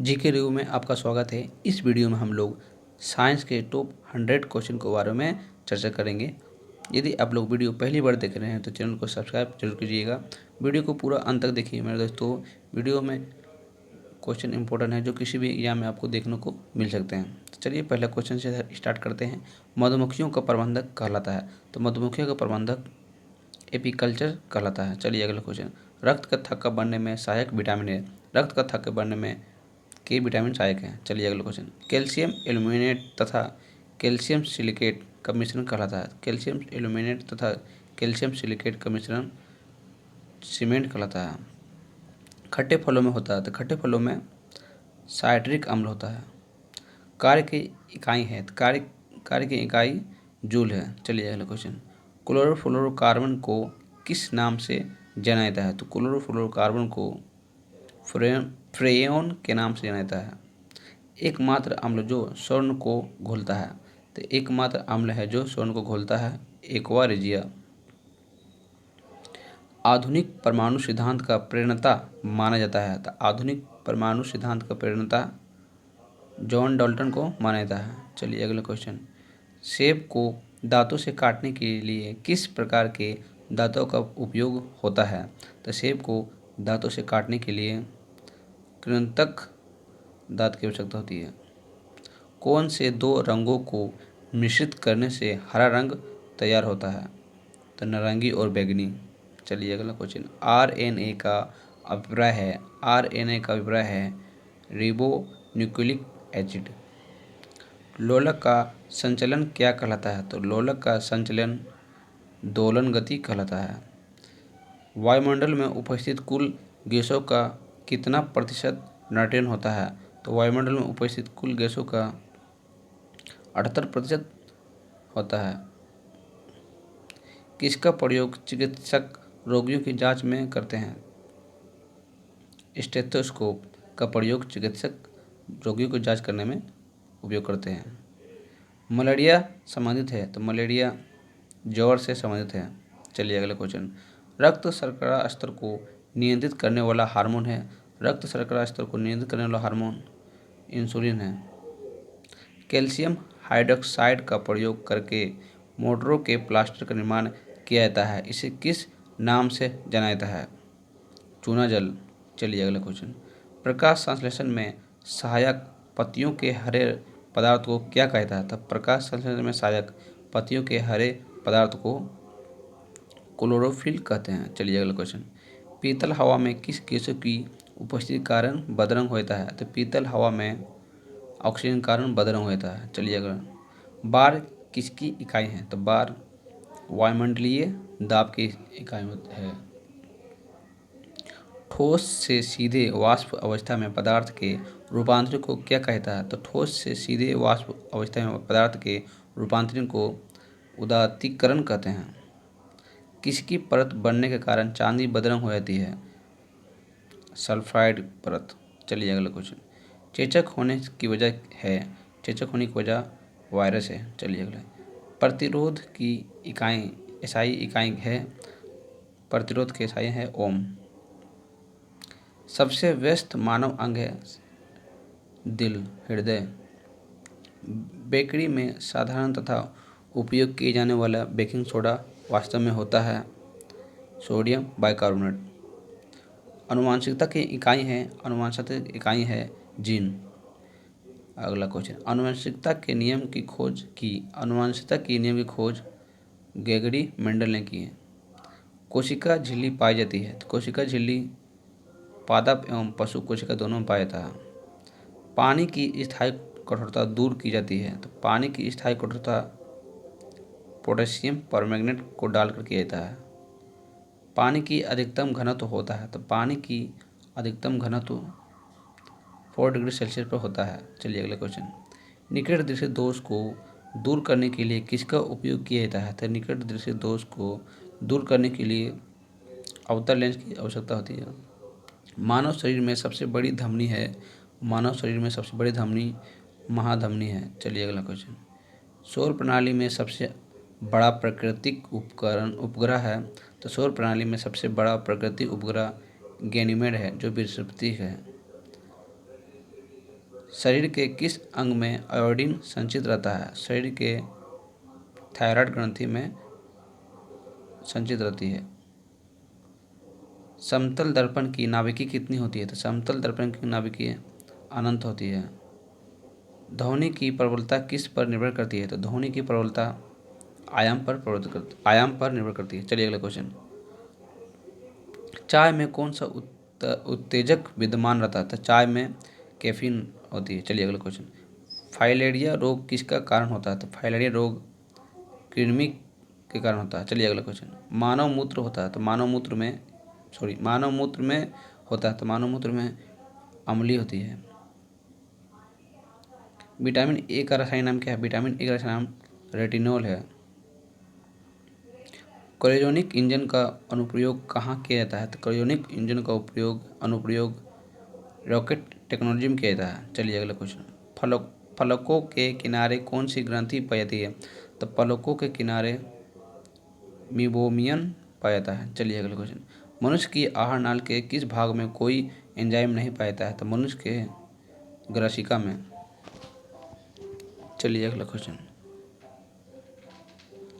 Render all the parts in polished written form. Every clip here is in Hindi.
जीके रिव्यू में आपका स्वागत है। इस वीडियो में हम लोग साइंस के टॉप 100 क्वेश्चन के बारे में चर्चा करेंगे। यदि आप लोग वीडियो पहली बार देख रहे हैं तो चैनल को सब्सक्राइब जरूर कीजिएगा। वीडियो को पूरा अंत तक देखिए मेरे दोस्तों। वीडियो में क्वेश्चन इंपॉर्टेंट है जो किसी भी एग्जाम में आपको देखने को मिल सकते हैं। तो चलिए पहले क्वेश्चन से स्टार्ट करते हैं। मधुमक्खियों का प्रबंधक कहलाता है, तो मधुमक्खियों का प्रबंधक एपीकल्चर कहलाता है। चलिए अगला क्वेश्चन। रक्त का थक्का बनने में सहायक विटामिन है। रक्त का थक्का बनने में के विटामिन सहायक हैं। चलिए अगला क्वेश्चन। कैल्शियम एल्यूमिनेट तथा कैल्शियम सिलिकेट का मिश्रण कहलाता है। कैल्शियम एल्यूमिनेट तथा कैल्शियम सिलिकेट का मिश्रण सीमेंट कहलाता है। खट्टे फलों में होता है, तो खट्टे फलों में साइट्रिक अम्ल होता है। कार्य की इकाई है, तो कार्य की इकाई जूल है। चलिए अगला क्वेश्चन। क्लोरोफ्लोरोकार्बन को किस नाम से जाना जाता है, तो क्लोरोफ्लोरोकार्बन को फ्रेयन के नाम से जाना जाता है। एकमात्र अम्ल जो स्वर्ण को घोलता है, तो एकमात्र अम्ल है जो स्वर्ण को घोलता है, एक्वा रेजिया। आधुनिक परमाणु सिद्धांत का प्रणेता माना जाता है, तो आधुनिक परमाणु सिद्धांत का प्रणेता जॉन डाल्टन को माना जाता है। चलिए अगला क्वेश्चन। सेब को दांतों से काटने के लिए किस प्रकार के दांतों का उपयोग होता है, तो सेब को दांतों से काटने के लिए कृंतक दांत की आवश्यकता होती है। कौन से दो रंगों को मिश्रित करने से हरा रंग तैयार होता है, तो नारंगी और बैंगनी। चलिए अगला क्वेश्चन। आरएनए का अभिप्राय है रिबोन्यूक्लिक एसिड। लोलक का संचलन क्या कहलाता है, तो लोलक का संचलन दोलन गति कहलाता है। वायुमंडल में उपस्थित कुल गैसों का कितना प्रतिशत नाइट्रोजन होता है, तो वायुमंडल में उपस्थित कुल गैसों का 78% होता है। किसका प्रयोग चिकित्सक रोगियों की जांच में करते हैं, स्टेथोस्कोप का प्रयोग चिकित्सक रोगियों की जांच करने में उपयोग करते हैं। मलेरिया संबंधित है, तो मलेरिया ज्वर से संबंधित है। चलिए अगला क्वेश्चन। रक्त शर्करा स्तर को नियंत्रित करने वाला हार्मोन है। रक्त शर्करा स्तर को नियंत्रित करने वाला हार्मोन इंसुलिन है। कैल्शियम हाइड्रोक्साइड का प्रयोग करके मोटरों के प्लास्टर का निर्माण किया जाता है। इसे किस नाम से जाना जाता है, चूना जल। चलिए अगला क्वेश्चन। प्रकाश संश्लेषण में सहायक पत्तियों के हरे पदार्थ को क्या कहता है, तब प्रकाश संश्लेषण में सहायक पत्तियों के हरे पदार्थ को क्लोरोफिल कहते हैं। चलिए अगला क्वेश्चन। पीतल हवा में किस गैसों की उपस्थिति के कारण बदरंग होता है, तो पीतल हवा में ऑक्सीजन के कारण बदरंग होता है। चलिए अगला। बार किसकी इकाई है, तो बार वायुमंडलीय दाब की इकाई है। ठोस से सीधे वाष्प अवस्था में पदार्थ के रूपांतरण को क्या कहता है, तो ठोस से सीधे वाष्प अवस्था में पदार्थ के रूपांतरण को उदात्तीकरण कहते हैं। किसकी परत बनने के कारण चांदी बदरंग हो जाती है, सल्फाइड परत। चलिए अगला क्वेश्चन। चेचक होने की वजह है, चेचक होने की वजह वायरस है। चलिए अगला। प्रतिरोध की इकाई एसआई इकाई है, प्रतिरोध की एसआई है ओम। सबसे व्यस्त मानव अंग है दिल, हृदय। बेकरी में साधारण तथा उपयोग किए जाने वाला बेकिंग सोडा वास्तव में होता है सोडियम बाइकार्बोनेट। आनुवंशिकता की इकाई है जीन। अगला क्वेश्चन। आनुवंशिकता के नियम की खोज ग्रेगरी मेंडल ने की है। कोशिका झिल्ली पाई जाती है, तो कोशिका झिल्ली पादप एवं पशु कोशिका दोनों में पाया जाता है। पानी की स्थायी कठोरता दूर की जाती है, तो पानी की स्थायी कठोरता पोटेशियम परमैंगनेट को डालकर किया जाता है। पानी की अधिकतम घनत्व होता है, तो पानी की अधिकतम घनत्व 4 डिग्री सेल्सियस पर होता है। चलिए अगला क्वेश्चन। निकट दृष्टि दोष को दूर करने के लिए किसका उपयोग किया जाता है, तो निकट दृष्टि दोष को दूर करने के लिए अवतल लेंस की आवश्यकता होती है। मानव शरीर में सबसे बड़ी धमनी महाधमनी है। चलिए अगला क्वेश्चन। सौर प्रणाली में सबसे बड़ा प्राकृतिक उपग्रह है, तो सौर प्रणाली में सबसे बड़ा प्राकृतिक उपग्रह गैनीमेड है जो बृहस्पति है। शरीर के किस अंग में आयोडीन संचित रहता है? शरीर के थायराइड ग्रंथि में संचित रहती है। समतल दर्पण की नाभिकी कितनी होती है? तो समतल दर्पण की नाभिकी अनंत होती है। ध्वनि की प्रबलता किस पर निर्भर करती है? तो ध्वनि की प्रबलता आयाम पर निर्भर करती है। चलिए अगला क्वेश्चन। चाय में कौन सा उत्तेजक विद्यमान रहता है? तो चाय में कैफीन होती है। चलिए अगला क्वेश्चन। फाइलेरिया रोग किसका कारण होता है? तो फाइलेरिया रोग कृमि के कारण होता है। चलिए अगला क्वेश्चन। मानव मूत्र होता है तो मानव मूत्र में होता है तो मानव मूत्र में अम्लीय होती है। विटामिन ए का रासायनिक नाम क्या है? विटामिन ए का रासायनिक नाम रेटिनॉल है। क्रायोजेनिक इंजन का अनुप्रयोग कहाँ किया जाता है? तो क्रायोजेनिक इंजन का अनुप्रयोग रॉकेट टेक्नोलॉजी में किया जाता है। चलिए अगला क्वेश्चन। फलकों के किनारे कौन सी ग्रंथि पाई जाती है? तो फलकों के किनारे मीबोमियन पाया जाता है। चलिए अगला क्वेश्चन। मनुष्य की आहार नाल के किस भाग में कोई एंजाइम नहीं पाया जाता है? तो मनुष्य के ग्रसिका में। चलिए अगला क्वेश्चन।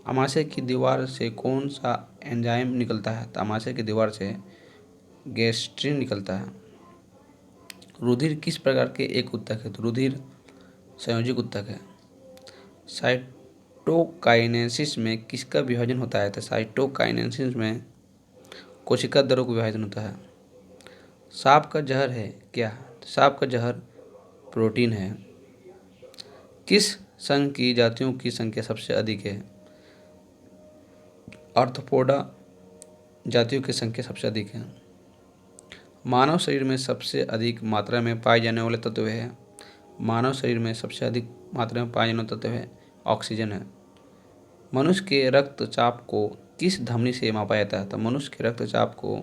अमाशय की दीवार से कौन सा एंजाइम निकलता है? तो अमाशय की दीवार से गैस्ट्रिन निकलता है। रुधिर किस प्रकार के एक ऊतक है? तो रुधिर संयोजिक ऊतक है। साइटोकाइनेसिस में किसका विभाजन होता है? तो साइटोकाइनेसिस में कोशिका दरों का विभाजन होता है। सांप का जहर है क्या? तो सांप का जहर प्रोटीन है। किस संघ की जातियों की संख्या सबसे अधिक है? आर्थ्रोपोडा जातियों की संख्या सबसे अधिक है। मानव शरीर में सबसे अधिक मात्रा में पाए जाने वाले तत्व है ऑक्सीजन है। मनुष्य के रक्तचाप को किस धमनी से मापा जाता है? तो मनुष्य के रक्तचाप को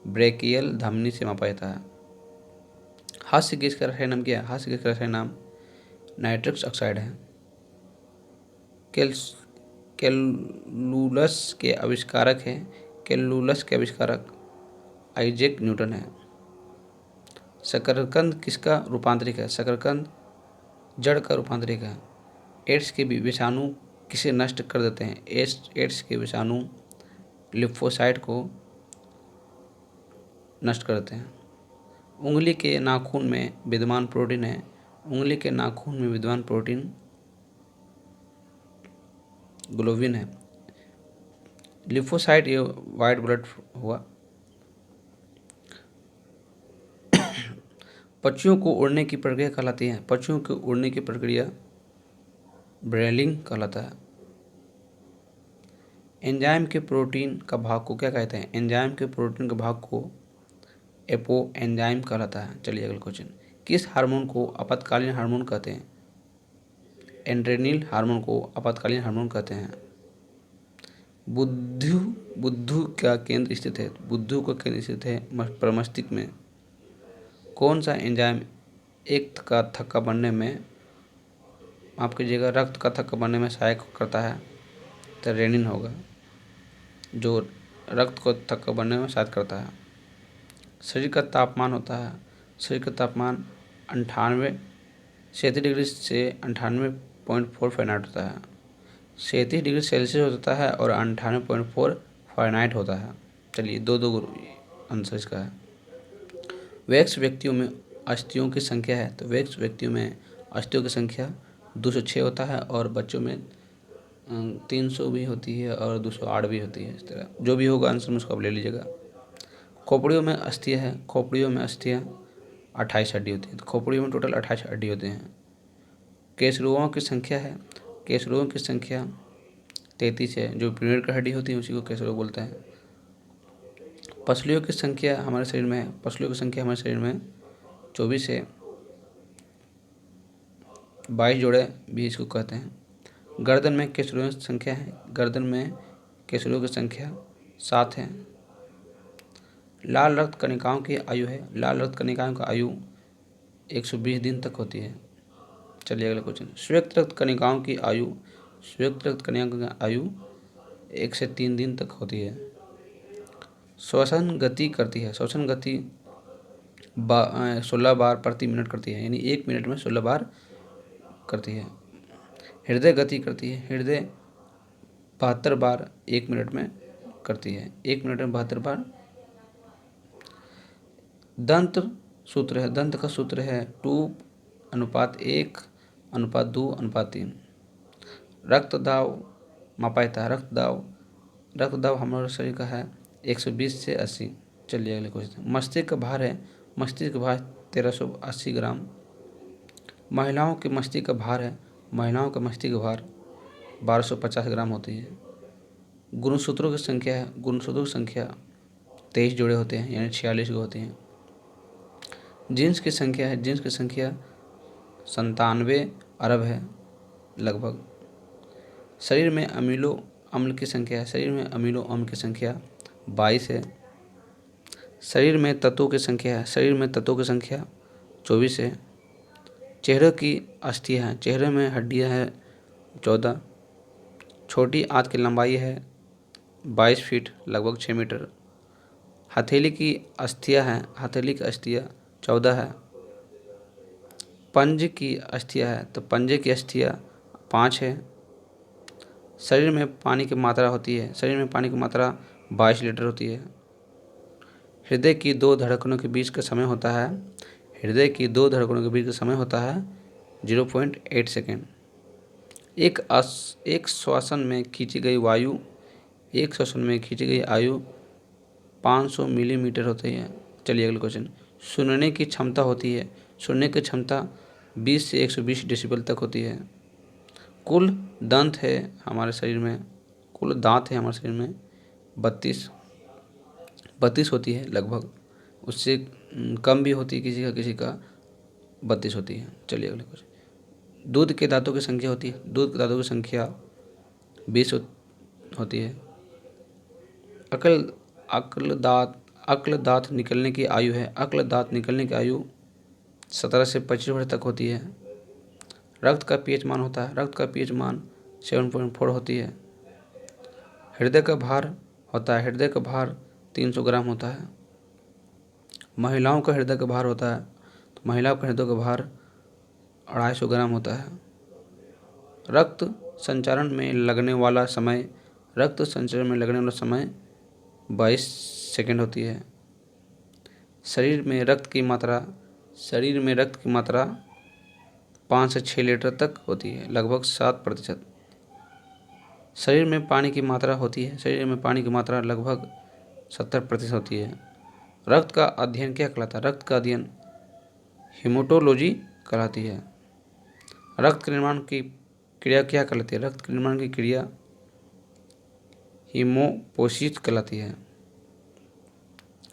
ब्रेकियल धमनी से मापा जाता है। हास्य गैस का रासायनिक नाम क्या है? हास्य गैस का रासायनिक नाम नाइट्रस ऑक्साइड है। कैलकुलस के आविष्कारक आइजैक न्यूटन है। शकरकंद किसका रूपांतरित है? शकरकंद जड़ का रूपांतरित है। एड्स के विषाणु किसे नष्ट कर देते हैं? एड्स के विषाणु लिम्फोसाइट को नष्ट करते हैं। उंगली के नाखून में विद्यमान प्रोटीन है। उंगली के नाखून में विद्यमान प्रोटीन ग्लोबिन है। लिम्फोसाइट ये वाइट ब्लड हुआ। पक्षियों को उड़ने की प्रक्रिया कहलाती है। पक्षियों को उड़ने की प्रक्रिया ब्रेलिंग कहलाता है। एंजाइम के प्रोटीन का भाग को क्या कहते हैं? एंजाइम के प्रोटीन के भाग को एपो एंजाइम कहलाता है। चलिए अगला क्वेश्चन। किस हार्मोन को आपातकालीन हार्मोन कहते हैं? एड्रेनल हार्मोन को आपातकालीन हार्मोन कहते हैं। बुद्धू का केंद्र स्थित है? बुद्धू का केंद्र स्थित है मस्तिष्क में। कौन सा एंजाइम रक्त का थक्का बनने में सहायक करता है? तो रेनिन होगा जो रक्त को थक्का बनने में सहायता करता है। शरीर का तापमान 37 डिग्री से 98.4 फ़ारेनहाइट होता है। 37 डिग्री सेल्सियस होता है और 98.4 फ़ारेनहाइट होता है। चलिए दो आंसर इसका है। वयस्क व्यक्तियों में अस्थियों की संख्या है? तो वयस्क व्यक्तियों में अस्थियों की संख्या 206 होता है और बच्चों में 300 भी होती है और 208 भी होती है। इस तरह जो भी होगा आंसर में उसको आप ले लीजिएगा। खोपड़ियों में अस्थियाँ 28 हड्डी होती है। तो खोपड़ियों में टोटल 28 हड्डी होते हैं। केसरुओं की संख्या 33 है। जो पीरियड की हड्डी होती है उसी को केसरुआ बोलते हैं। पसलियों की संख्या हमारे शरीर में 24 है। 22 जोड़े भी इसको कहते हैं। गर्दन में केसरुओं की संख्या 7 है। लाल रक्त कणिकाओं की आयु 120 दिन तक होती है। चलिए अगला क्वेश्चन। श्वेत रक्त कणिकाओं की आयु 1 से 3 दिन तक होती है। श्वसन गति 16 बार प्रति मिनट करती है, यानी 1 मिनट में 16 बार करती है। हृदय गति करती है, हृदय 72 बार 1 मिनट में करती है, 1 मिनट में 72 बार। दंत सूत्र है, दंत का सूत्र है 2:1:2:3। रक्त दाब मापा जाता है, रक्त दाब हमारे शरीर का है 120 से 80। चलिए अगले क्वेश्चन। मस्तिष्क का भार है, मस्तिष्क का भार 1380 ग्राम। महिलाओं के मस्तिष्क का भार है, महिलाओं का मस्तिष्क का भार 1250 ग्राम होती है। गुणसूत्रों की संख्या है, गुणसूत्रों की संख्या 23 जोड़े होते हैं, यानी 46 होते हैं। जीन्स की संख्या है, जीन्स की संख्या 97 अरब है लगभग। शरीर में अमीनो अम्ल की संख्या है, शरीर में अमीनो अम्ल की संख्या 22 है। शरीर में तत्वों की संख्या है, शरीर में तत्वों की संख्या 24 है। चेहरे की अस्थियाँ हैं, चेहरे में हड्डियाँ हैं 14। छोटी आंत की लंबाई है 22 फीट लगभग 6 मीटर। हथेली की अस्थियाँ हैं, हथेली की अस्थियाँ 14 है। पंजे की अस्थियाँ है, तो पंजे की अस्थियाँ 5 है। शरीर में पानी की मात्रा होती है, शरीर में पानी की मात्रा 22 लीटर होती है। हृदय की 2 धड़कनों के बीच का समय होता है, हृदय की 2 धड़कनों के बीच का समय होता है 0.8 सेकेंड। एक श्वसन में खींची गई वायु, एक श्वसन में खींची गई आयु 500 मिलीमीटर होती है। चलिए अगला क्वेश्चन। सुनने की क्षमता होती है, सुनने की क्षमता 20 से 120 डेसिबल तक होती है। कुल दांत है हमारे शरीर में, कुल दांत है हमारे शरीर में 32 होती है लगभग, उससे कम भी होती है किसी का 32 होती है। चलिए अगले क्वेश्चन। दूध के दांतों की संख्या होती है, दूध के दांतों की संख्या 20 होती है। अक्ल दांत निकलने की आयु है, अक्ल दांत निकलने की आयु 17 से 25 वर्ष तक होती है। रक्त का पीएच मान होता है, रक्त का पीएच मान 7.4 होती है। हृदय का भार होता है, हृदय का भार 300 ग्राम होता है। महिलाओं का हृदय का भार होता है, तो महिलाओं का हृदय का भार 250 ग्राम होता है। रक्त संचरण में लगने वाला समय, रक्त संचरण में लगने वाला समय 22 सेकेंड होती है। शरीर में रक्त की मात्रा 5 से 6 लीटर तक होती है, लगभग 7%। शरीर में पानी की मात्रा होती है, शरीर में पानी की मात्रा लगभग 70% होती है। रक्त का अध्ययन क्या कहलाता है? रक्त का अध्ययन हेमाटोलॉजी कहलाती है। रक्त के निर्माण की क्रिया क्या कहलाती है? रक्त के निर्माण की क्रिया हीमोपोसीस कहलाती है।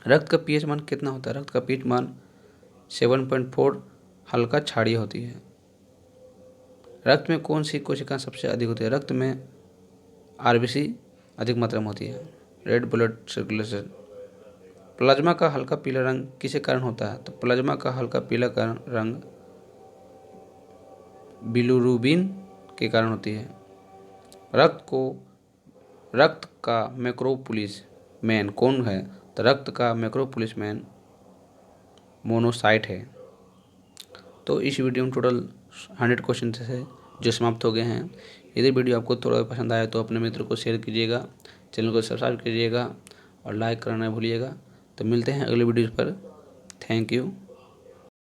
रक्त का पीएच मान कितना होता है? रक्त का पीएच मान 7.4 हल्का क्षारीय होती है। रक्त में कौन सी कोशिका सबसे अधिक होती है? रक्त में आरबीसी अधिक मात्रा में होती है, रेड ब्लड सर्कुलेशन। प्लाज्मा का हल्का पीला रंग किसे कारण होता है? तो प्लाज्मा का हल्का पीला रंग बिलिरुबिन के कारण होती है। रक्त का मैक्रोपुलिस मैन कौन है? तो रक्त का मैक्रोपुलिस मैन मोनोसाइट है। तो इस वीडियो में टोटल 100 क्वेश्चन थे जो समाप्त हो गए हैं। यदि वीडियो आपको थोड़ा पसंद आया तो अपने मित्र को शेयर कीजिएगा, चैनल को सब्सक्राइब कीजिएगा और लाइक करना न भूलिएगा। तो मिलते हैं अगले वीडियो पर। Thank you.